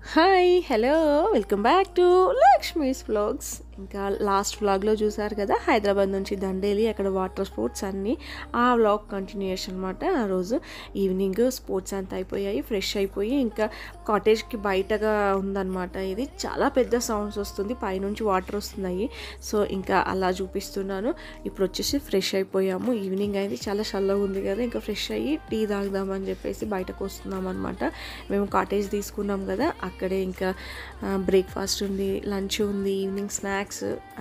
Hi hello welcome back to Lakshmi's vlogs. ఇంకా last వ్లాగ్లో చూసారు కదా, హైదరాబాద్ నుంచి దండేలి అక్కడ వాటర్ స్పోర్ట్స్ అన్నీ. ఆ వ్లాగ్ కంటిన్యూషన్ అనమాట. ఆ రోజు ఈవినింగ్ స్పోర్ట్స్ అంతా అయిపోయాయి, ఫ్రెష్ అయిపోయి ఇంకా కాటేజ్కి బయటగా ఉందన్నమాట. ఇది చాలా పెద్ద సౌండ్స్ వస్తుంది, పైనుంచి వాటర్ వస్తున్నాయి. సో ఇంకా అలా చూపిస్తున్నాను. ఇప్పుడు వచ్చేసి ఫ్రెష్ అయిపోయాము, ఈవినింగ్ అయింది, చాలా చల్లగా ఉంది కదా, ఇంకా ఫ్రెష్ అయ్యి టీ తాగుదామని చెప్పేసి బయటకు వస్తున్నాం అనమాట. మేము కాటేజ్ తీసుకున్నాం కదా, అక్కడే ఇంకా బ్రేక్ఫాస్ట్ ఉంది, లంచ్ ఉంది, ఈవినింగ్ స్నాక్స్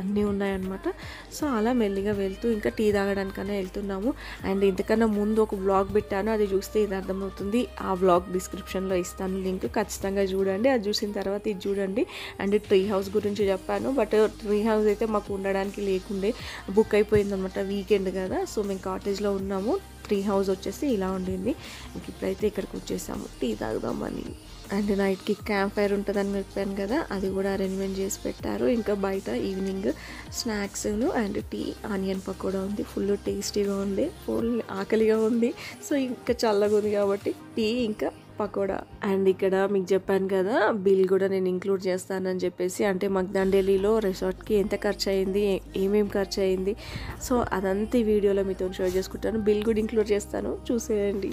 అన్నీ ఉన్నాయన్నమాట. సో అలా మెల్లిగా వెళ్తూ ఇంకా టీ తాగడానికన్నా వెళ్తున్నాము. అండ్ ఇంతకన్నా ముందు ఒక వ్లాగ్ పెట్టాను, అది చూస్తే ఇది అర్థమవుతుంది. ఆ వ్లాగ్ డిస్క్రిప్షన్లో ఇస్తాను లింక్, ఖచ్చితంగా చూడండి. అది చూసిన తర్వాత ఇది చూడండి. అండ్ ట్రీ హౌస్ గురించి చెప్పాను, బట్ ట్రీ హౌస్ అయితే మాకు ఉండడానికి లేకుండే, బుక్ అయిపోయింది అనమాట. వీకెండ్ కదా, సో మేము కాటేజ్లో ఉన్నాము. ట్రీ హౌస్ వచ్చేసి ఇలా ఉండింది. ఇంక ఇప్పుడైతే ఇక్కడికి వచ్చేసాము టీ తాగుదామని. అండ్ నైట్కి క్యాంప్ ఫైర్ ఉంటుందని చెప్పాను కదా, అది కూడా అరేంజ్మెంట్ చేసి పెట్టారు. ఇంకా బయట ఈవినింగ్ స్నాక్స్ను అండ్ టీ, ఆనియన్ పకోడా ఉంది, ఫుల్ టేస్టీగా ఉంది, ఫుల్ ఆకలిగా ఉంది. సో ఇంకా చల్లగా ఉంది కాబట్టి టీ ఇంకా పకోడా. అండ్ ఇక్కడ మీకు చెప్పాను కదా, బిల్ కూడా నేను ఇంక్లూడ్ చేస్తానని చెప్పేసి. అంటే మాకు దండేలిలో రిసార్ట్కి ఎంత ఖర్చు అయింది, ఏమేమి ఖర్చు అయింది, సో అదంతా ఈ వీడియోలో మీతో షేర్ చేసుకుంటాను. బిల్ కూడా ఇంక్లూడ్ చేస్తాను, చూసేయండి.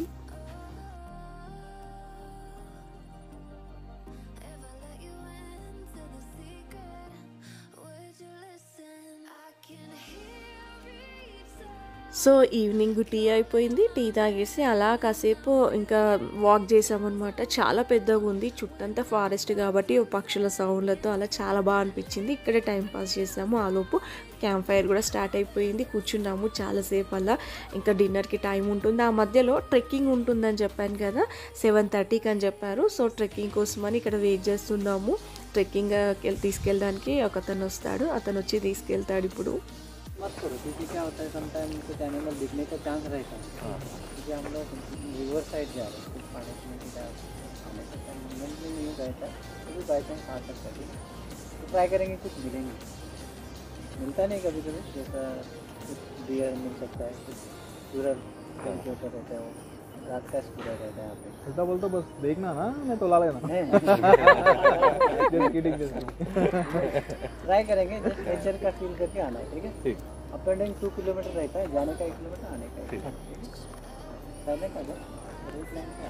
సో ఈవినింగ్ టీ అయిపోయింది, టీ తాగేసి అలా కాసేపు ఇంకా వాక్ చేసామన్నమాట. చాలా పెద్దగా ఉంది, చుట్టంతా ఫారెస్ట్ కాబట్టి పక్షుల సౌండ్లతో అలా చాలా బాగా అనిపించింది. ఇక్కడే టైం పాస్ చేసాము. ఆలోపు క్యాంప్ ఫైర్ కూడా స్టార్ట్ అయిపోయింది, కూర్చున్నాము చాలాసేపు. అలా ఇంకా డిన్నర్కి టైం ఉంటుంది. ఆ మధ్యలో ట్రెక్కింగ్ ఉంటుందని చెప్పాను కదా, 7:30కి అని చెప్పారు. సో ట్రెక్కింగ్ కోసమని ఇక్కడ వెయిట్ చేస్తున్నాము. ట్రెక్కింగ్ తీసుకెళ్ళడానికి ఒక అతను వస్తాడు, అతను వచ్చి తీసుకెళ్తాడు ఇప్పుడు. मत करो क्योंकि क्या होता है समटाइम कुछ एनिमल दिखने का चांस रहता है, क्योंकि हम लोग रिवर साइड जा रहे हैं, कुछ खाने पीने की खाने का एनिमल भी नहीं रहता, तो भी बाई चांस खा सकता है। तो ट्राई करेंगे, कुछ मिलेंगे, मिलता नहीं कभी कभी, जैसा कुछ डियर मिल सकता है, कुछ सूरज टेम्परेचर रहता है, वो रात का स्कूल रहता है यहाँ पे। ऐसा बोलते बस देखना ना, मैं तो ला लेना। ट्राई करेंगे, जस्ट नेचर का फील करके आना है, ठीक है। ठीक। अप एंड डाउन 2 किलोमीटर रहता है, जाने का 1 किलोमीटर, आने का 1 ठीक। पहले का जो रूट लाइन का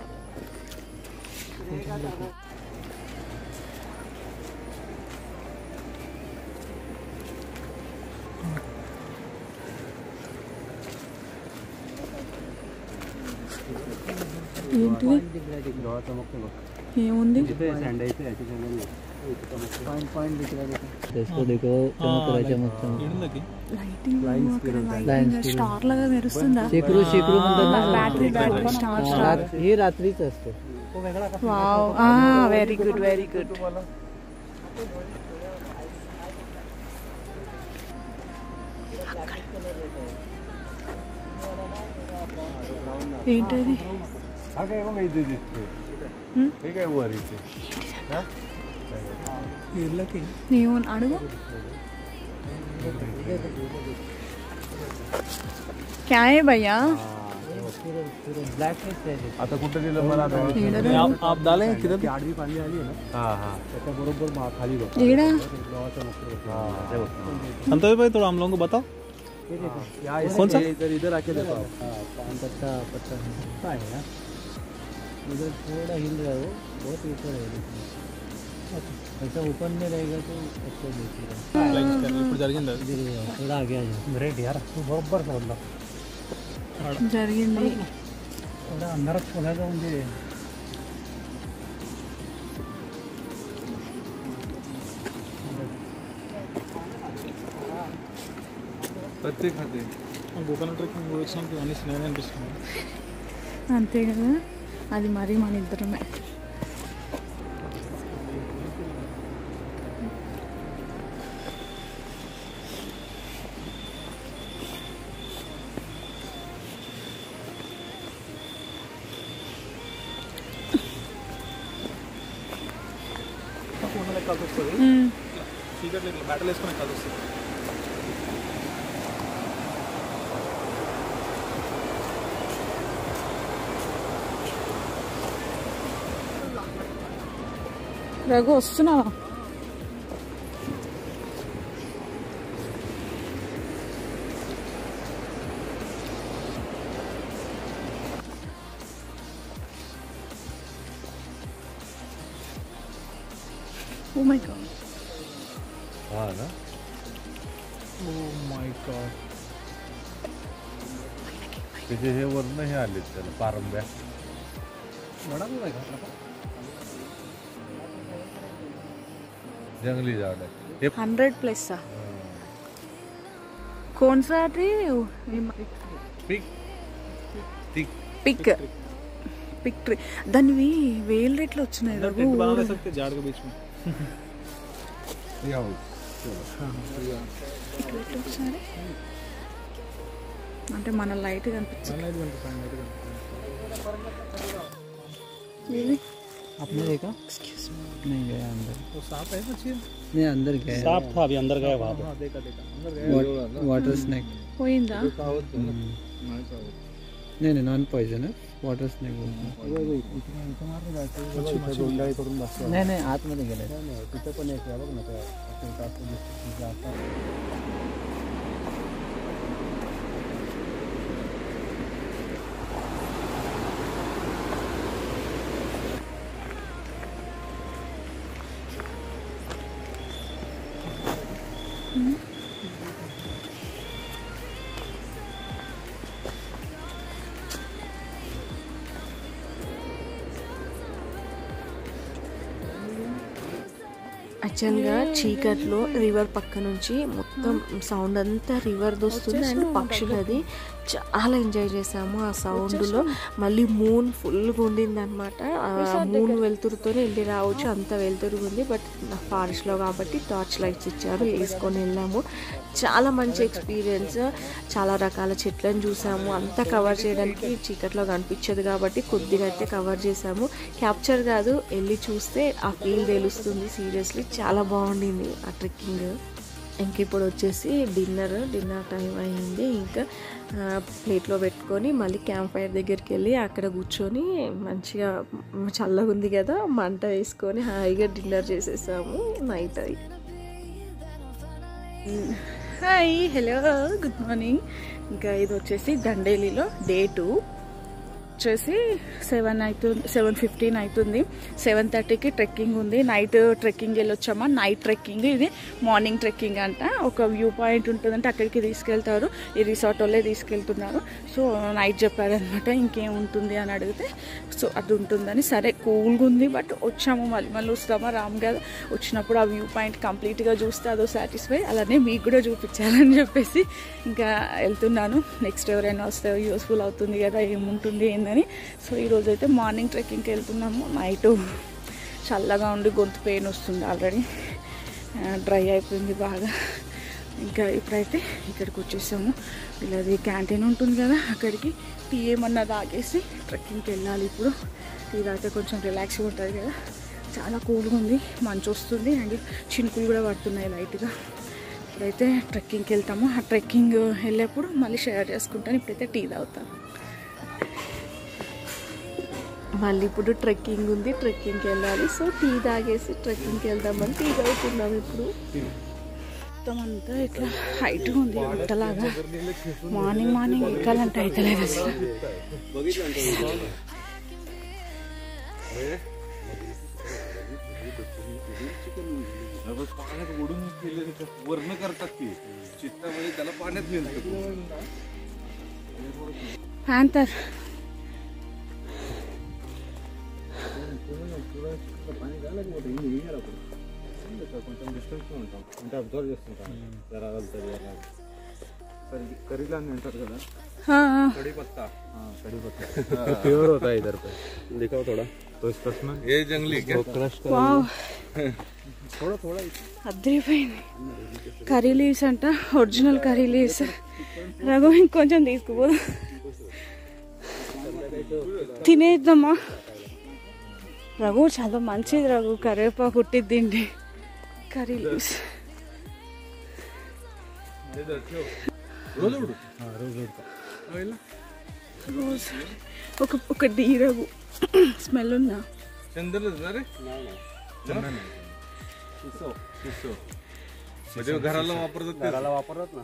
ఏంటిది, ఏముంది? पॉइंट दिख रहा है, इसको देखो, चमक रहा है, चमक चमक లైటింగ్ స్టార్ లాగా మెరుస్తుందా? शेकरू शेकरू బ్యాటరీ స్టార్. हे रात्रीच असतो. Wow, very good very good. ఏంటది? ఏమో అడుగు. क्या है भैया? ब्लैक है, आता कुठे दिलं मला आप डालेंगे किधर? आडवी पाणी आली आहे ना, हां हां, त्याच्या बरोबर खाली बघ ఏడా? संतोष भाई थोड़ा हम लोगों को बताओ कौन सा इधर आके देखो। पत्ता पत्ता है ना, इधर थोड़ा हिल रहा है, वो बहुत ऊपर है, ऐसा ऊपर में रहेगा तो अच्छा देखिएगा। ఇప్పుడు జరిగింది थोड़ा आगे आ जाओ। ग्रेट यार, तू बरोबर बोलला, జరిగింది. थोड़ा अंधारात खोलायचं म्हणजे ప్రత్యేక ఖాతే గోకర్ణ ట్రెక్కింగ్ వచ్చినాక అన్ని స్నేహం అనిపిస్తుంది. అంతే కదా, అది మరి మన ఇద్దరమే. కాల్సి వస్తుంది, చీకట్లో ఇట్లా బ్యాటలు వేసుకునే కాల్సి వస్తుంది. రఘు వస్తున్నావా? Oh my god. हाँ ना? Oh my god. त्याचे हे वर्ण हे आले त्याला पारंब्या. जंगली झाड आहे. 100+ कौन सा ट्री? Pick tree. దానివి వేలు రేట్లు వచ్చినాయి రఘు. ఒకసారి అంటే మన లైట్ కనిపించింది. आपने देखा? Excuse me. नहीं गया अंदर. तो सांप है कुछ? नहीं अंदर गया. सांप था अभी अंदर गया वहाँ पे. हाँ देखा अंदर गया. Water snake. పోయిందా? नहीं नहीं नॉन पॉइजनस वाटर स्नेक बोलतो. नाही नाही आतमध्ये गेले. तिथे पण एक आहे बघ ना त्या. యాక్చువల్గా చీకట్లో రివర్ పక్క నుంచి మొత్తం సౌండ్ అంతా రివర్ది వస్తుంది అండ్ పక్షులది చాలా ఎంజాయ్ చేసాము ఆ సౌండ్లో. మళ్ళీ మూన్ ఫుల్గా ఉండింది అనమాట. మూన్ వెలుతురుతో వెళ్ళి రావచ్చు, అంత వెలుతురుగా ఉంది. బట్ ఫారెస్ట్లో కాబట్టి టార్చ్ లైట్స్ ఇచ్చారు, వేసుకొని వెళ్ళాము. చాలా మంచి ఎక్స్పీరియన్స్. చాలా రకాల చెట్లను చూసాము. అంతా కవర్ చేయడానికి చీకట్లో కనిపించదు కాబట్టి కొద్దిగా అయితే కవర్ చేసాము. క్యాప్చర్ కాదు, వెళ్ళి చూస్తే ఆ ఫీల్ తెలుస్తుంది. సీరియస్లీ చాలా బాగుండింది ఆ ట్రెక్కింగ్. ఇంక ఇప్పుడు వచ్చేసి డిన్నర్ టైం అయింది. ఇంకా ప్లేట్లో పెట్టుకొని మళ్ళీ క్యాంప్ ఫైర్ దగ్గరికి వెళ్ళి అక్కడ కూర్చొని మంచిగా చల్లగా ఉంది కదా మంట వేసుకొని హాయిగా డిన్నర్ చేసేసాము. నైట్ అయి హాయ్, హలో, గుడ్ మార్నింగ్. ఇంకా ఇది వచ్చేసి దండేలిలో డే 2 వచ్చేసి 7:15 అవుతుంది. 7:30కి ట్రెక్కింగ్ ఉంది. నైట్ ట్రెక్కింగ్ వెళ్ళొచ్చామా. నైట్ ట్రెక్కింగ్, ఇది మార్నింగ్ ట్రెక్కింగ్ అంట. ఒక వ్యూ పాయింట్ ఉంటుందంటే అక్కడికి తీసుకెళ్తారు. ఈ రిసార్ట్ వాళ్ళే తీసుకెళ్తున్నారు. సో నైట్ చెప్పారనమాట ఇంకేముంటుంది అని అడిగితే సో అది ఉంటుందని. సరే కూల్గా ఉంది బట్ వచ్చాము, మళ్ళీ వస్తామా రాము కదా. వచ్చినప్పుడు ఆ వ్యూ పాయింట్ కంప్లీట్గా చూస్తే అదో సాటిస్ఫై, అలానే మీకు కూడా చూపించాలని చెప్పేసి ఇంకా వెళ్తున్నాను. నెక్స్ట్ ఎవరైనా వస్తే యూస్ఫుల్ అవుతుంది కదా ఏముంటుంది ఏందని. సో ఈరోజు అయితే మార్నింగ్ ట్రెక్కింగ్కి వెళ్తున్నాము. నైట్ చల్లగా ఉండి గొంతు పెయిన్ వస్తుంది, ఆల్రెడీ డ్రై అయిపోయింది బాగా. ఇంకా ఇప్పుడైతే ఇక్కడికి వచ్చేసాము. ఇలాది క్యాంటీన్ ఉంటుంది కదా, అక్కడికి టీ ఏమన్నా తాగేసి ట్రెక్కింగ్కి వెళ్ళాలి. ఇప్పుడు టీ తాగితే కొంచెం రిలాక్స్గా ఉంటుంది కదా. చాలా కూల్గా ఉంది, మంచు వస్తుంది అండ్ చినుకులు కూడా పడుతున్నాయి లైట్గా. ఇప్పుడైతే ట్రెక్కింగ్కి వెళ్తాము. ఆ ట్రెక్కింగ్ వెళ్ళేప్పుడు మళ్ళీ షేర్ చేసుకుంటాను. ఇప్పుడైతే టీ తాగుతాను. మళ్ళీ ఇప్పుడు ట్రెక్కింగ్ ఉంది, ట్రెక్కింగ్కి వెళ్ళాలి. సో టీ తాగేసి ట్రెక్కింగ్కి వెళ్దామని టీ తాగుతున్నాం. ఇప్పుడు మొత్తం అంతా ఇట్లా హైట్గా ఉంది అంతలాగా. మార్నింగ్ ఎక్కాలంటే అవుతలేదు అసలు. पाण्यात ओढून वर्ण करतात ती चित्तामध्ये त्याला पाण्यात नेलं. ప్యాంతర్ కొంచెం డిస్టెన్స్ ఉంటాం అంటే అబ్జర్వ్ చేస్తుంటాం. జరా వెళ్తుంది करीला अंటారు కదా. कड़ी पत्ता प्योर होता है इधर पे. दिखाओ थोड़ा तो इसका स्मेल. ये जंगली क्या क्रश कर थोड़ा అద్దరిపోయింది. కర్రీ లీవ్స్ అంట, ఒరిజినల్ కర్రీ లీవ్స్. రఘు ఇంకొంచెం తీసుకుపోదు, తినేద్దామా. రఘు చాలా మంచిది రఘు, కరివేపాకు కుట్టిద్ది తిండి. కర్రీ లీవ్స్ రోజు ఒక టీ రఘు స్మెల్ ఉందా? म्हणजे घराला वापरतात ना.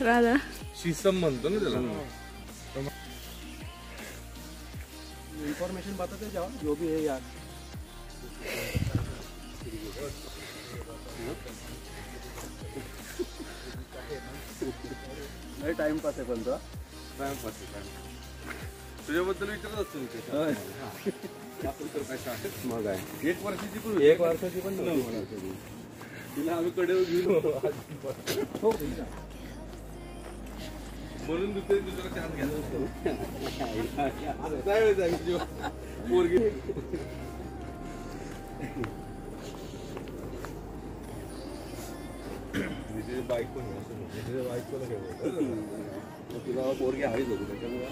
राधा शीसम म्हणतो ना त्याला. इन्फॉर्मेशन बताते जाओ जो भी है यार. टाइमपास आहे पण तो. तुझ्याबद्दल विचारत असतो मी. मग आहे 1 वर्षाची पण नव्हती. तिला आम्ही कडेवर घेऊन म्हणून दुसरा चान्स घ्यायचा पोरगी. बाईक पण तुला पोरगी हवीच होती त्याच्यामुळे.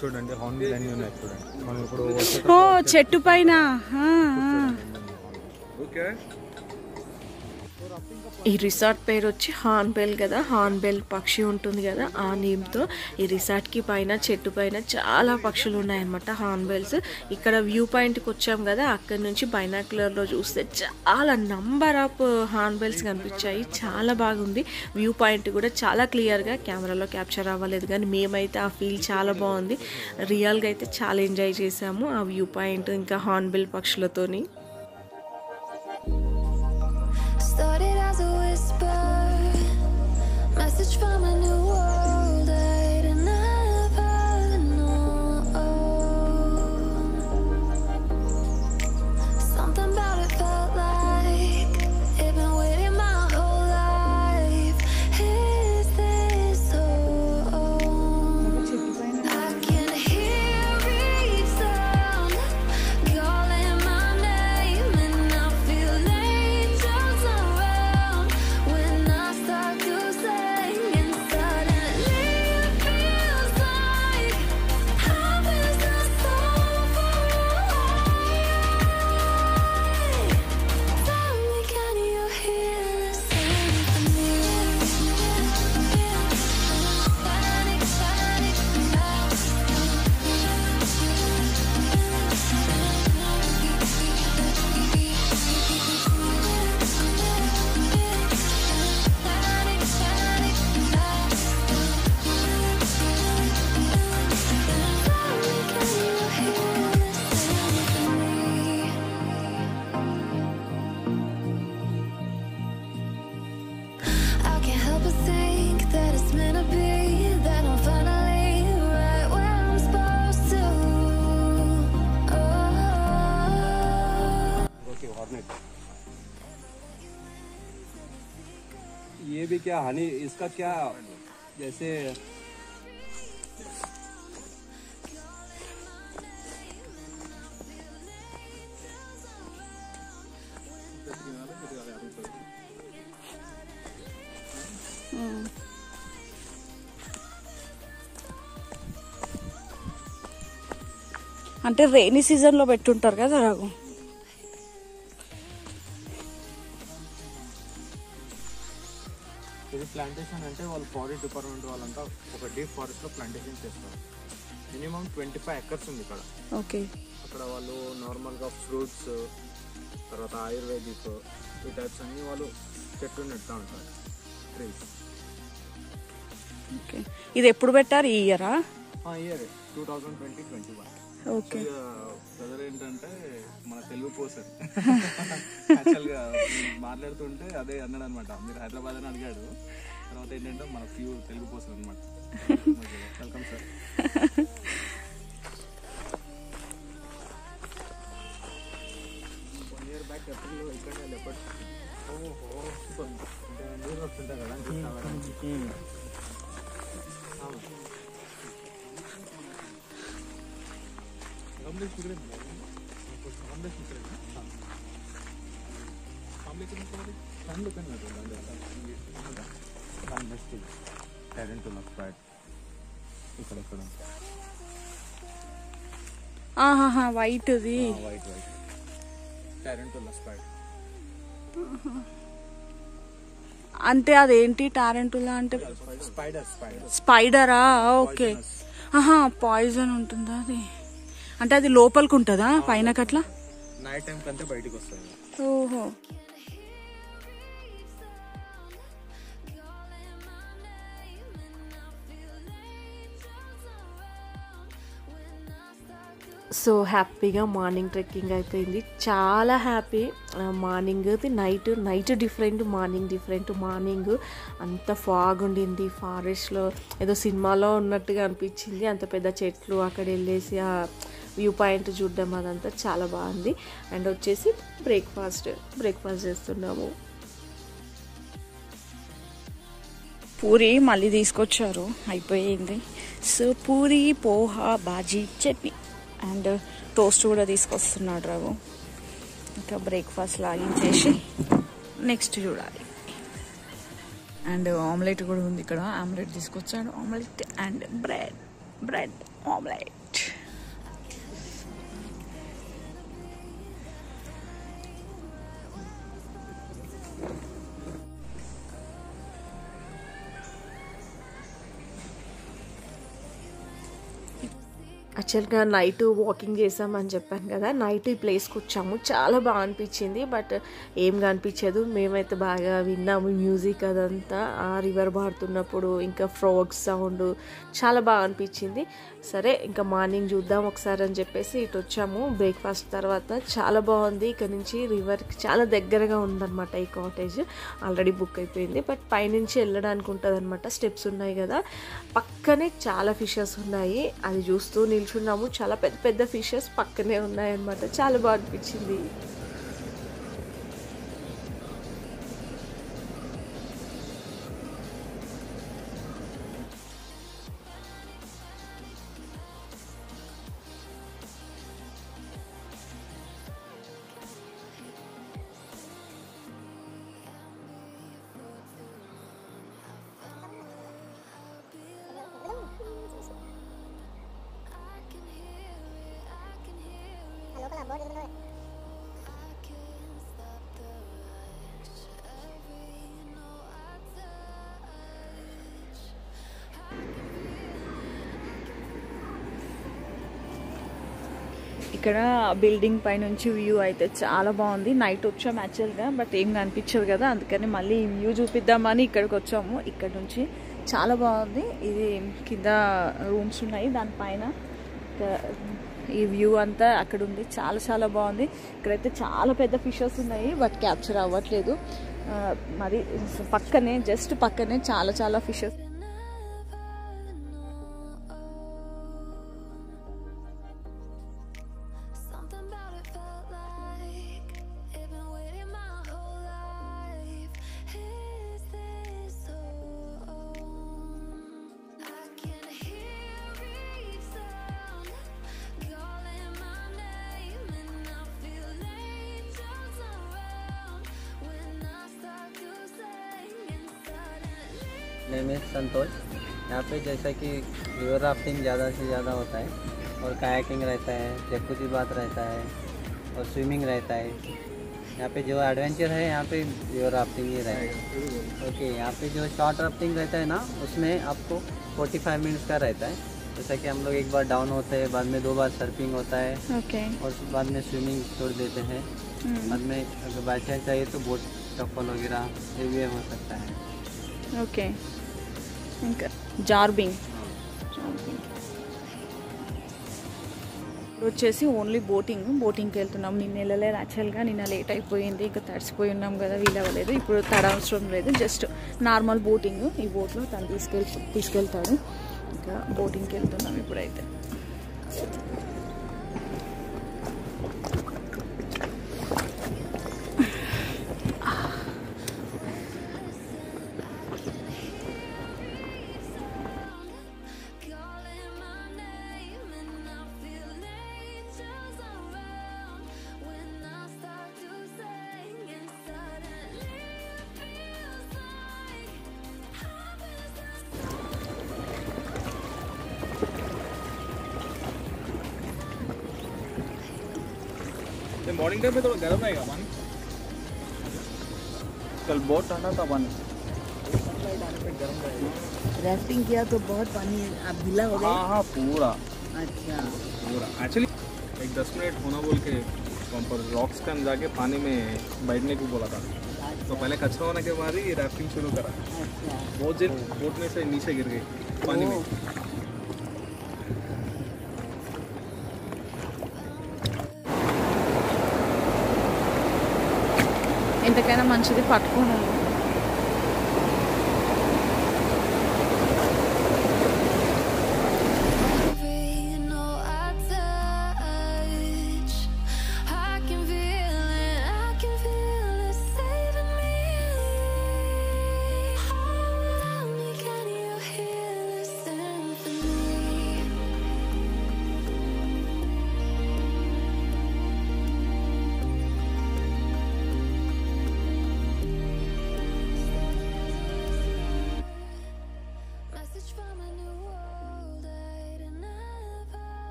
చూడండి హార్న్బిల్ అన్ని ఉన్నాయి చూడండి. మనం ఇప్పుడు ఓ చెట్టు పైన. ఓకే. ఈ రిసార్ట్ పేరు వచ్చి హార్న్బిల్ కదా, హార్న్బిల్ పక్షి ఉంటుంది కదా ఆ నేమ్తో ఈ రిసార్ట్కి పైన చెట్టు పైన చాలా పక్షులు ఉన్నాయన్నమాట, హార్న్బిల్స్. ఇక్కడ వ్యూ పాయింట్కి వచ్చాం కదా, అక్కడ నుంచి బైనాక్యులర్లో చూస్తే చాలా నంబర్ ఆఫ్ హార్న్బిల్స్ కనిపించాయి. చాలా బాగుంది వ్యూ పాయింట్ కూడా, చాలా క్లియర్గా కెమెరాలో క్యాప్చర్ అవ్వలేదు కానీ మేమైతే ఆ ఫీల్ చాలా బాగుంది. రియల్గా అయితే చాలా ఎంజాయ్ చేసాము ఆ వ్యూ పాయింట్ ఇంకా Hornbill పక్షులతోని. Started as a whisper, message from a new world I'd never known. Something about it felt like it'd been waiting my whole life. Is this home? I can hear each sound calling my name, and I feel angels around when I start to sing, and suddenly it feels like heaven is so far away. Tell me, can you hear the symphony? Panic, panic, I can't help but think that it's meant to be, that I'm finally right where I'm supposed to. Okay. Hornet ये भी क्या हानि, इसका क्या जैसे అంటే rainy సీజన్లో పెట్టుంటారు కదా రాగు. ఇది ప్లాంటేషన్ అంటే వాళ్ళు ఫారెస్ట్ డిపార్ట్మెంట్ వాళ్ళంతా ఒక డీప్ ఫారెస్ట్ లో ప్లాంటేషన్ చేస్తారు. మినిమం 25 acres ఉంది ఇక్కడ. ఓకే. అక్కడ వాళ్ళు నార్మల్గా ఫ్రూట్స్, తర్వాత ఆయుర్వేదిక్ ఈ టైప్స్ అన్ని వాళ్ళు చెట్లు నెడతా ఉంటారు, ట్రీస్. ఓకే. ఇది ఎప్పుడు పెట్టారు, ఈ ఇయరా? ఇయర్ 2020-21. ఓకే. బ్రదర్ ఏంటంటే మన తెలుగు పోసర్ యాక్చువల్గా మాట్లాడుతుంటే అదే అన్నాడు అనమాట, మీరు హైదరాబాద్ అని అడిగాడు. తర్వాత ఏంటంటే మన ప్యూర్ తెలుగు పోసర్ అనమాట. Welcome sir. 1 year బ్యాక్ ఎప్పుడు ఇక్కడ లెపర్డ్ నీళ్ళు వస్తుంటాయి కదా white. White white tarantula spider. అంటే అదేంటి టారెంటులా అంటే? స్పైడర్. స్పైడరా? ఓకే. పాయిజన్ ఉంటుందా అది? అంటే అది లోపలికి ఉంటుందా పైన కట్లా? నైట్ టైం కంటే బయటికి వస్తుంది. ఓహో. సో హ్యాపీగా మార్నింగ్ ట్రెక్కింగ్ అయిపోయింది. చాలా happy. Morning night different, morning అంత ఫాగ్ ఉండింది. ఫారెస్ట్లో ఏదో సినిమాలో ఉన్నట్టుగా అనిపించింది. అంత పెద్ద చెట్లు, అక్కడ వెళ్ళేసి ఆ వ్యూ పాయింట్ చూడడం అదంతా చాలా బాగుంది. అండ్ వచ్చేసి బ్రేక్ఫాస్ట్ చేస్తున్నాము. పూరి మళ్ళీ తీసుకొచ్చారు, అయిపోయింది. So puri, poha, bhaji, chutney and toast కూడా తీసుకొస్తున్నాడు రావు. ఇంకా బ్రేక్ఫాస్ట్ లాగించేసి నెక్స్ట్ చూడాలి. అండ్ ఆమ్లెట్ కూడా ఉంది ఇక్కడ. ఆమ్లెట్ తీసుకొచ్చాడు. Omelette and bread omelette. యాక్చువల్గా నైట్ వాకింగ్ చేసామని చెప్పాను కదా, నైట్ ఈ ప్లేస్కి వచ్చాము. చాలా బాగా అనిపించింది. బట్ ఏం కనిపించదు. మేమైతే బాగా విన్నాము మ్యూజిక్ అదంతా, ఆ రివర్ పాడుతున్నప్పుడు, ఇంకా ఫ్రాగ్స్ సౌండ్ చాలా బాగా అనిపించింది. సరే ఇంకా మార్నింగ్ చూద్దాం ఒకసారి అని చెప్పేసి ఇటు వచ్చాము. బ్రేక్ఫాస్ట్ తర్వాత చాలా బాగుంది. ఇక్కడ నుంచి రివర్కి చాలా దగ్గరగా ఉందన్నమాట ఈ కాటేజ్. ఆల్రెడీ బుక్ అయిపోయింది. బట్ పైనుంచి వెళ్ళడానికి ఉంటుంది అనమాట. స్టెప్స్ ఉన్నాయి కదా, పక్కనే చాలా ఫిషెస్ ఉన్నాయి. అది చూస్తూ నిల్చున్నాము. చాలా పెద్ద పెద్ద ఫిషెస్ పక్కనే ఉన్నాయన్నమాట. చాలా బాగా అనిపించింది. ఇక్కడ బిల్డింగ్ పై నుంచి వ్యూ అయితే చాలా బాగుంది. నైట్ వచ్చాము యాక్చువల్గా, బట్ ఏం కనిపించదు కదా, అందుకని మళ్ళీ వ్యూ చూపిద్దామని ఇక్కడికి వచ్చాము. ఇక్కడ నుంచి చాలా బాగుంది. ఇది కింద రూమ్స్ ఉన్నాయి, దానిపైన ఈ వ్యూ అంతా అక్కడ ఉంది. చాలా చాలా బాగుంది. ఇక్కడైతే చాలా పెద్ద ఫిషెస్ ఉన్నాయి, బట్ క్యాప్చర్ అవ్వట్లేదు. మరి పక్కనే, జస్ట్ పక్కనే చాలా చాలా ఫిషెస్. नेम इज़ संतोष। यहाँ पे जैसा कि रिवर राफ्टिंग ज़्यादा से ज़्यादा होता है और कायाकिंग रहता है, जैकुजी बात रहता है और स्विमिंग रहता है। यहाँ पे जो एडवेंचर है यहाँ पे रिवर राफ्टिंग ही रहेगा। ओके, यहाँ पे जो शॉर्ट राफ्टिंग रहता है ना, उसमें आपको 45 मिनट्स का रहता है। जैसा कि हम लोग एक बार डाउन होते हैं, बाद में 2 बार सर्फिंग होता है और बाद में स्विमिंग छोड़ देते हैं। बाद में अगर बाई चांस चाहिए तो बोट चप्पल वगैरह ये भी हो सकता है। ఓకే, ఇంకా జార్బింగ్ వచ్చేసి ఓన్లీ బోటింగ్కి వెళ్తున్నాం. నిన్న వెళ్ళలేదు యాక్చువల్గా, నిన్న లేట్ అయిపోయింది. ఇంకా తడిసిపోయి ఉన్నాం కదా, వీలవ్వలేదు. ఇప్పుడు తడవసరం లేదు, జస్ట్ నార్మల్ బోటింగ్. ఈ బోట్లో తను తీసుకెళ్తాడు. ఇంకా బోటింగ్కి వెళ్తున్నాం ఇప్పుడైతే. मॉर्निंग टाइम में थोड़ा गर्म रहेगा पानी। कल बहुत ठंडा था पानी। राफ्टिंग किया तो बहुत पानी आप गीला हो गए? हाँ पूरा। अच्छा पूरा एक्चुअली एक 10 मिनट होना बोल के वहाँ पर रॉक्स के अंदर जाके पानी में बैठने को बोला था, तो पहले कचरा होने के बाद ही राफ्टिंग शुरू करा। बहुत देर बोट में से नीचे गिर गई पानी में। ఎంతకైనా మంచిది పట్టుకున్నాను.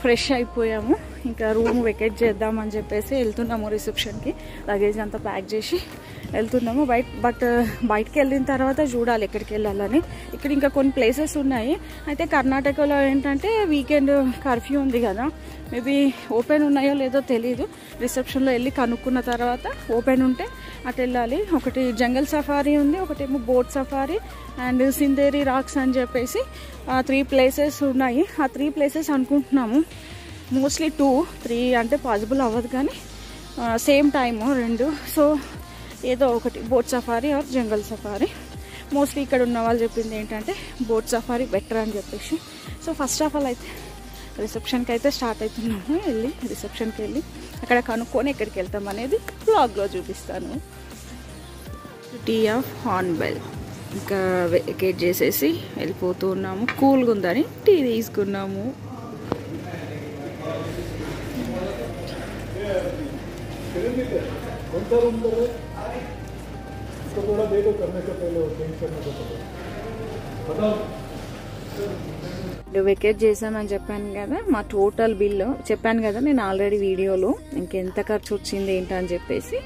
ఫ్రెష్ అయిపోయాము, ఇంకా రూమ్ వెకేట్ చేద్దామని చెప్పేసి వెళ్తున్నాము రిసెప్షన్కి. లగేజ్ అంతా ప్యాక్ చేసి వెళ్తున్నాము. బయటకు వెళ్ళిన తర్వాత చూడాలి ఎక్కడికి వెళ్ళాలని. ఇక్కడ ఇంకా కొన్ని ప్లేసెస్ ఉన్నాయి. అయితే కర్ణాటకలో ఏంటంటే వీకెండ్ కర్ఫ్యూ ఉంది కదా, మేబీ ఓపెన్ ఉన్నాయో లేదో తెలీదు. రిసెప్షన్లో వెళ్ళి కనుక్కున్న తర్వాత ఓపెన్ ఉంటే అటు వెళ్ళాలి. ఒకటి జంగల్ సఫారీ ఉంది, ఒకటేమో బోట్ సఫారీ అండ్ సిందేరి రాక్స్ అని చెప్పేసి 3 ప్లేసెస్ ఉన్నాయి. ఆ 3 ప్లేసెస్ అనుకుంటున్నాము. మోస్ట్లీ 2-3 అంటే పాసిబుల్ అవ్వదు, కానీ సేమ్ టైము 2. సో ఏదో ఒకటి boat safari or jungle safari. Mostly ఇక్కడ ఉన్న వాళ్ళు చెప్పింది ఏంటంటే బోట్ సఫారీ బెటర్ అని చెప్పేసి. సో ఫస్ట్ ఆఫ్ ఆల్ అయితే రిసెప్షన్కి అయితే స్టార్ట్ అవుతున్నాము. రిసెప్షన్కి వెళ్ళి అక్కడ కనుక్కొని ఎక్కడికి వెళ్తాం అనేది బ్లాగ్లో చూపిస్తాను. టీ ఆఫ్ హార్న్బిల్ ఇంకా వెకేట్ చేసేసి వెళ్ళిపోతూ ఉన్నాము. కూల్గా ఉందని టీ తీసుకున్నాము. వెకేట్ చేసామని చెప్పాను కదా, మా టోటల్ బిల్లు చెప్పాను కదా నేను ఆల్రెడీ వీడియోలో, ఇంకెంత ఖర్చు వచ్చింది ఏంటని చెప్పేసి.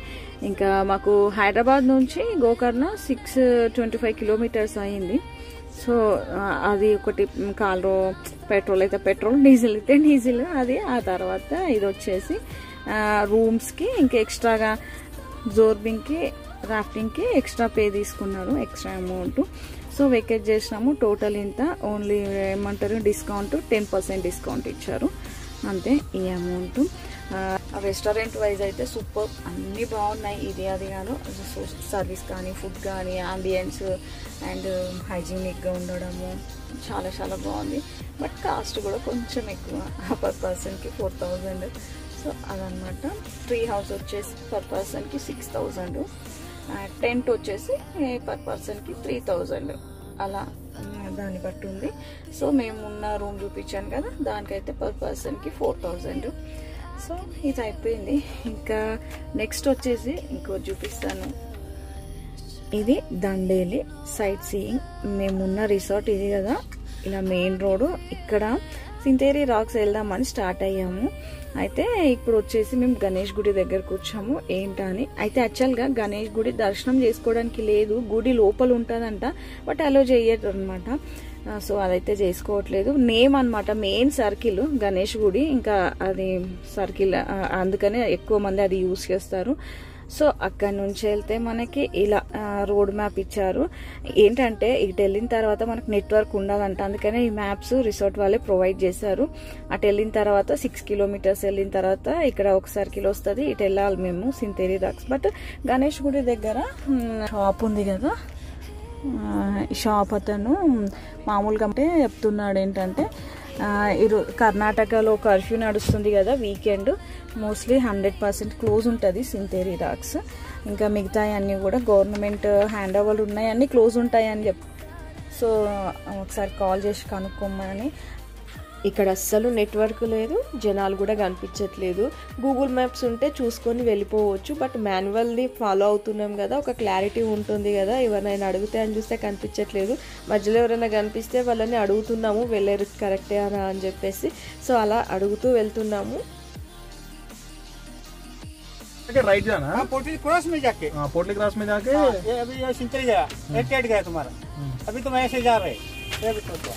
ఇంకా మాకు హైదరాబాద్ నుంచి గోకర్ణ 625 కిలోమీటర్స్ అయింది. సో అది ఒకటి కారు, పెట్రోల్ అయితే పెట్రోల్, డీజిల్ అయితే డీజిల్, అది. ఆ తర్వాత ఇది వచ్చేసి రూమ్స్కి ఇంకా ఎక్స్ట్రాగా జోర్బింగ్కి రాఫ్టింగ్కి ఎక్స్ట్రా పే తీసుకున్నారు, ఎక్స్ట్రా అమౌంట్. సో వెకేట్ చేసినాము. టోటల్ ఇంత ఓన్లీ ఏమంటారు డిస్కౌంట్ 10% డిస్కౌంట్ ఇచ్చారు అంతే ఈ అమౌంట్. రెస్టారెంట్ వైజ్ అయితే సూపర్, అన్నీ బాగున్నాయి. ఇది అది కాదు, సర్వీస్ కానీ ఫుడ్ కానీ అంబియన్స్ అండ్ హైజీనిక్గా ఉండడము చాలా చాలా బాగుంది. బట్ కాస్ట్ కూడా కొంచెం ఎక్కువ, పర్ పర్సన్కి 4000. సో అదనమాట. ట్రీ హౌస్ వచ్చేసి పర్ పర్సన్కి 6000, టెంట్ వచ్చేసి పర్ పర్సన్కి 3000 అలా దాన్ని బట్టి ఉంది. సో మేము ఉన్న రూమ్ చూపించాను కదా, దానికైతే పర్ పర్సన్కి 4000. సో ఇది అయిపోయింది. ఇంకా నెక్స్ట్ వచ్చేసి ఇంకో చూపిస్తాను. ఇది దండేలి సైట్ సీయింగ్. మేమున్న రిసార్ట్ ఇది కదా, ఇలా మెయిన్ రోడ్. ఇక్కడ సిందేరి రాక్స్ వెళ్దామని స్టార్ట్ అయ్యాము. అయితే ఇప్పుడు వచ్చేసి మేము గణేష్ గుడి దగ్గరకు వచ్చాము. ఏంటని అయితే యాక్చువల్గా గణేష్ గుడి దర్శనం చేసుకోవడానికి లేదు, గుడి లోపల ఉంటుందంట, బట్ అలో చేయరు అనమాట. సో అదైతే చేసుకోవట్లేదు. నేమ్ అనమాట మెయిన్ సర్కిల్ గణేష్ గుడి, ఇంకా అది సర్కిల్, అందుకనే ఎక్కువ మంది అది యూజ్ చేస్తారు. సో అక్కడ నుంచి వెళ్తే మనకి ఇలా రోడ్ మ్యాప్ ఇచ్చారు. ఏంటంటే ఇటు వెళ్ళిన తర్వాత మనకు నెట్వర్క్ ఉండదంట, అందుకనే ఈ మ్యాప్స్ రిసార్ట్ వాళ్ళే ప్రొవైడ్ చేశారు. అటు వెళ్ళిన తర్వాత 6 కిలోమీటర్స్ వెళ్ళిన తర్వాత ఇక్కడ ఒక సర్కిల్ వస్తుంది, ఇటు వెళ్ళాలి మేము సిందేరి రాక్స్. బట్ గణేష్ గుడి దగ్గర షాప్ ఉంది కదా, షాప్ అతను మామూలుగా అంటే చెప్తున్నాడు ఏంటంటే కర్ణాటకలో కర్ఫ్యూ నడుస్తుంది కదా వీకెండ్, మోస్ట్లీ 100% క్లోజ్ ఉంటుంది సిందేరి రాక్స్. ఇంకా మిగతా అన్నీ కూడా గవర్నమెంట్ హ్యాండ్ ఓవర్లు ఉన్నాయి, అన్నీ క్లోజ్ ఉంటాయని సో ఒకసారి కాల్ చేసి కనుక్కోమని. ఇక్కడ అస్సలు నెట్వర్క్ లేదు, జనాలు కూడా కనిపించట్లేదు. గూగుల్ మ్యాప్స్ ఉంటే చూసుకొని వెళ్ళిపోవచ్చు, బట్ మాన్యువల్ని ఫాలో అవుతున్నాం కదా, ఒక క్లారిటీ ఉంటుంది కదా. ఎవరైనా అడిగితే అని చూస్తే కనిపించట్లేదు. మధ్యలో ఎవరైనా కనిపిస్తే వాళ్ళని అడుగుతున్నాము వెళ్ళారు కరెక్టే అని చెప్పేసి. సో అలా అడుగుతూ వెళ్తున్నాము. राइट जाना है पोटली क्रॉस में जाके, पोटली क्रॉस में जाके ये अभी ये सिंचरी गया, एट गया तुम्हारा, अभी तुम ऐसे जा रहे, ये भी सोचो।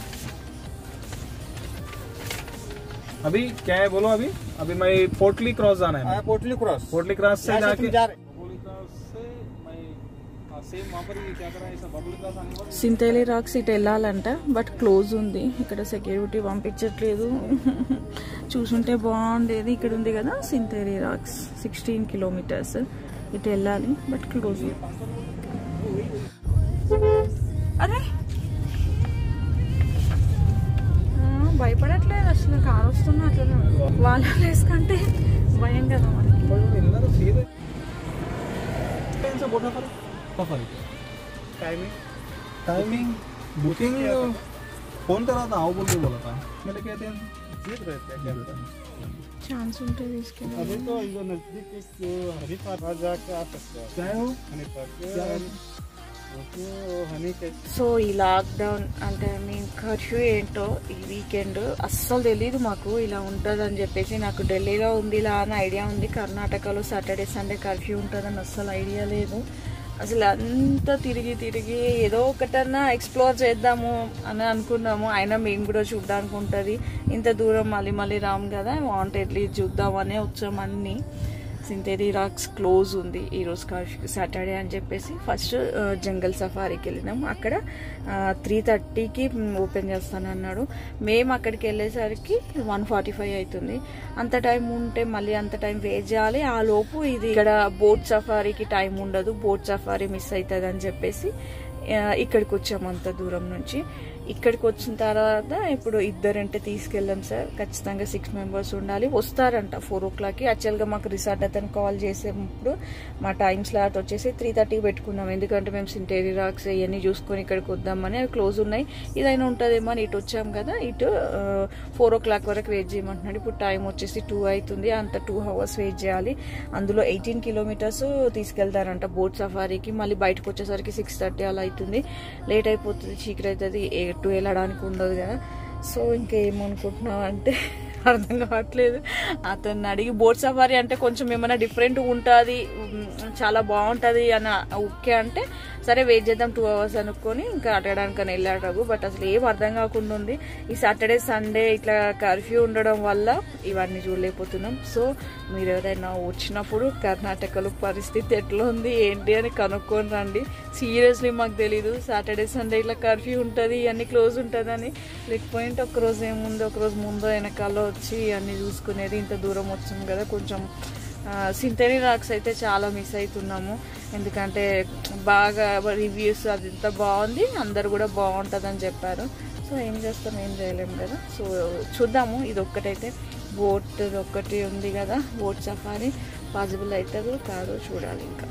अभी क्या है बोलो। अभी मैं पोटली क्रॉस जाना है। पोटली क्रॉस से जाके जा रहे, సింతేలి రాక్స్ ఇటు వెళ్ళాలంట, బట్ క్లోజ్ ఉంది. ఇక్కడ సెక్యూరిటీ పంపించట్లేదు. చూసుంటే బాగుండేది. ఇక్కడ ఉంది కదా సింతేలి రాక్స్, 16 కిలోమీటర్స్ ఇటు వెళ్ళాలి, బట్ క్లోజ్. అరే భయపడట్లేదు అసలు. కారు వస్తున్నా అట్లా వాళ్ళ ప్లేస్ కంటే భయం కదా మనకి. टाइमिंग बुकिंग फोन करा था, आओ बोल के बोला था, मैंने कहते हैं जीत रहे थे क्या पता। ఛాన్స్ ఉంటే తీసుకెళ్ళి. अभी तो इधर नजदीक एक हनीपार जाके आ सकते हो। क्या है वो हनीपार సో ఈ లాక్డౌన్ అంటే ఐ మీన్ కర్ఫ్యూ ఏంటో ఈ వీకెండ్ అస్సలు తెలీదు మాకు ఇలా ఉంటుంది అని చెప్పేసి. నాకు ఢిల్లీలో ఉంది ఇలా అని ఐడియా ఉంది, కర్ణాటకలో సాటర్డే సండే కర్ఫ్యూ ఉంటుందని అస్సలు ఐడియా లేదు. అసలు అంతా తిరిగి ఏదో ఒకటన్నా ఎక్స్ప్లోర్ చేద్దాము అని అనుకున్నాము. అయినా మేము కూడా చూడడానికి ఉంటుంది, ఇంత దూరం మళ్ళీ రాము కదా, వాంటెడ్లీ చూద్దామనే వచ్చాము అన్నీ. సింతేలి రాక్స్ క్లోజ్ ఉంది ఈరోజు సాటర్డే అని చెప్పేసి. ఫస్ట్ జంగల్ సఫారీకి వెళ్ళినాము. అక్కడ 3:30కి ఓపెన్ చేస్తానన్నాడు. మేము అక్కడికి వెళ్ళేసరికి 1:45 అవుతుంది. అంత టైం ఉంటే మళ్ళీ అంత టైం వెయిట్ చేయాలి. ఆ లోపు ఇది ఇక్కడ బోట్ సఫారీకి టైం ఉండదు, బోట్ సఫారీ మిస్ అవుతుంది అని చెప్పేసి ఇక్కడికి వచ్చాము అంత దూరం నుంచి. ఇక్కడికి వచ్చిన తర్వాత ఇప్పుడు ఇద్దరంటే తీసుకెళ్ళాం సార్, ఖచ్చితంగా 6 మెంబర్స్ ఉండాలి. వస్తారంట 4 o'clockకి. యాక్చువల్గా మాకు రిసార్ట్ అతను కాల్ చేసేటప్పుడు మా టైం స్లాట్ వచ్చేసి 3:30కి పెట్టుకున్నాం, ఎందుకంటే మేము సింతేలి రాక్స్ ఇవన్నీ చూసుకొని ఇక్కడికి వద్దామని. అవి క్లోజ్ ఉన్నాయి, ఇదైనా ఉంటుందేమో అని ఇటు వచ్చాం కదా. ఇటు 4 o'clock వరకు వెయిట్ చేయమంటున్నాడు. ఇప్పుడు టైం వచ్చేసి 2 అవుతుంది, అంత 2 hours వెయిట్ చేయాలి. అందులో 18 kilometers తీసుకెళ్తారంట బోట్ సఫారీకి. మళ్ళీ బయటకు వచ్చేసరికి 6:30 అలా అవుతుంది. లేట్ అయిపోతుంది, చీకటి అవుతుంది, ఎటు వెళ్ళడానికి ఉండదు కదా. సో ఇంకేమనుకుంటున్నావు అంటే అర్థం కావట్లేదు. అతన్ని అడిగి బోట్ సఫారీ అంటే కొంచెం ఏమైనా డిఫరెంట్ ఉంటుంది, చాలా బాగుంటుంది అని ఓకే అంటే సరే వెయిట్ చేద్దాం 2 hours అనుకొని ఇంకా అడగడానికని వెళ్ళాడు. బట్ అసలు ఏం అర్థం కాకుండా ఉంది. ఈ సాటర్డే సండే ఇట్లా కర్ఫ్యూ ఉండడం వల్ల ఇవన్నీ చూడలేకపోతున్నాం. సో మీరు ఎవరైనా వచ్చినప్పుడు కర్ణాటకలో పరిస్థితి ఎట్లా ఉంది ఏంటి అని కనుక్కొని రండి. సీరియస్లీ మాకు తెలీదు సాటర్డే సండే ఇట్లా కర్ఫ్యూ ఉంటుంది, ఇవన్నీ క్లోజ్ ఉంటుందని. లేకపోయింటే ఒకరోజు ఏముంది, ఒకరోజు ముందో వెనకాలో వచ్చి అన్నీ చూసుకునేది. ఇంత దూరం వచ్చింది కదా, కొంచెం సింతేలి రాక్స్ అయితే చాలా మిస్ అవుతున్నాము. ఎందుకంటే బాగా రివ్యూస్ అదంతా బాగుంది, అందరు కూడా బాగుంటుందని చెప్పారు. సో ఏం చేస్తాం, ఏం చేయలేము కదా. సో చూద్దాము. ఇది ఒక్కటైతే బోట్ ఒక్కటి ఉంది కదా, బోట్ సఫారీ పాసిబుల్ అవుతుందో కాదో చూడాలి ఇంకా.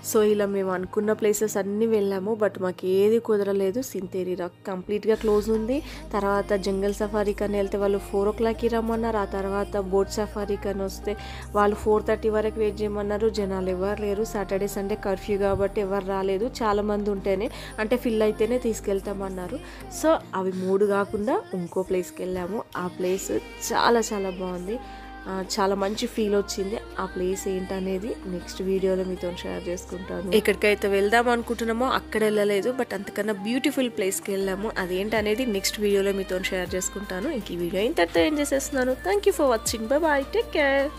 సో ఇలా మేము అనుకున్న ప్లేసెస్ అన్నీ వెళ్ళాము, బట్ మాకు ఏది కుదరలేదు. సింతేలి రాక్ కంప్లీట్గా క్లోజ్ ఉంది. తర్వాత జంగల్ సఫారీ కానీ వెళ్తే వాళ్ళు 4 o'clockకి రమ్మన్నారు. ఆ తర్వాత బోట్ సఫారీ కానీ వస్తే వాళ్ళు 4:30 వరకు వెయిట్ చేయమన్నారు. జనాలు ఎవరు లేరు, సాటర్డే సండే కర్ఫ్యూ కాబట్టి ఎవరు రాలేదు. చాలామంది ఉంటేనే అంటే ఫిల్ అయితేనే తీసుకెళ్తామన్నారు. సో అవి 3 కాకుండా ఇంకో ప్లేస్కి వెళ్ళాము. ఆ ప్లేస్ చాలా చాలా బాగుంది, చాలా మంచి ఫీల్ వచ్చింది. ఆ ప్లేస్ ఏంటనేది నెక్స్ట్ వీడియోలో మీతో షేర్ చేసుకుంటాను. ఎక్కడికైతే వెళ్దాం అనుకుంటున్నామో అక్కడ వెళ్ళలేదు, బట్ అంతకన్నా బ్యూటిఫుల్ ప్లేస్కి వెళ్ళాము. అదేంటనేది నెక్స్ట్ వీడియోలో మీతో షేర్ చేసుకుంటాను. ఇంక ఈ వీడియో ఇంతటితో ఏం చేసేస్తున్నాను. Thank you for watching. Bye bye, take care.